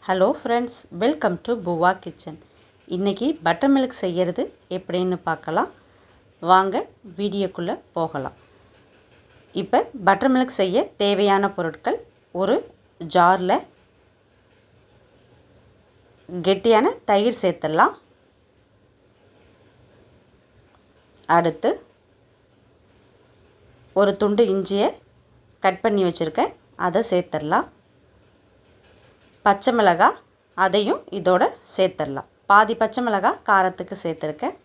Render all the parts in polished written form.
Hello friends, welcome to பூவா kitchen. இன்றைக்கி butter milk செய்கிறது எப்படின்னு பார்க்கலாம். வாங்க வீடியோக்குள்ளே போகலாம். இப்போ பட்டர் மில்க் செய்ய தேவையான பொருட்கள்: ஒரு ஜாரில் கெட்டியான தயிர் சேர்த்துடலாம். அடுத்து ஒரு துண்டு இஞ்சியை கட் பண்ணி வச்சுருக்கேன், அதை சேர்த்துடலாம். பச்சை மிளகாய், அதையும் இதோட சேர்த்துடலாம். பாதி பச்சை மிளகாய் காரத்துக்கு சேர்த்துருக்கேன்.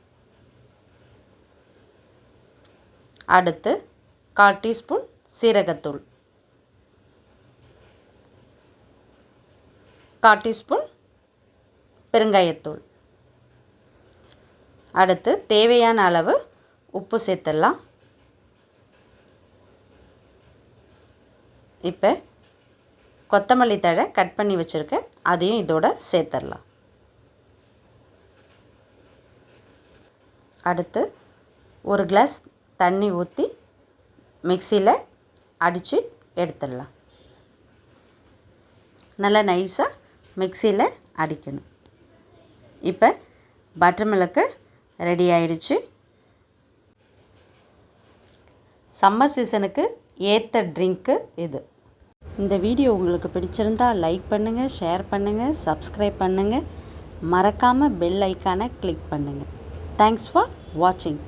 அடுத்து 1/4 டீஸ்பூன் சீரகத்தூள், 1/4 டீஸ்பூன் பெருங்காயத்தூள். அடுத்து தேவையான அளவு உப்பு சேர்த்துடலாம். இப்போ கொத்தமல்லி தழை கட் பண்ணி வச்சுருக்கேன், அதையும் இதோட சேர்த்துடலாம். அடுத்து ஒரு கிளாஸ் தண்ணி ஊற்றி மிக்சியில் அடித்து எடுத்துடலாம். நல்லா நைஸாக மிக்சியில் அடிக்கணும். இப்போ பட்டர் மில்க்கு ரெடி ஆயிடுச்சு. சம்மர் சீசனுக்கு ஏற்ற ட்ரிங்க்கு இது. இந்த வீடியோ உங்களுக்கு பிடிச்சிருந்தால் லைக் பண்ணுங்கள், ஷேர் பண்ணுங்கள், சப்ஸ்கிரைப் பண்ணுங்கள். மறக்காமல் பெல் ஐக்கானை கிளிக் பண்ணுங்கள். தேங்க்ஸ் ஃபார் வாட்சிங்.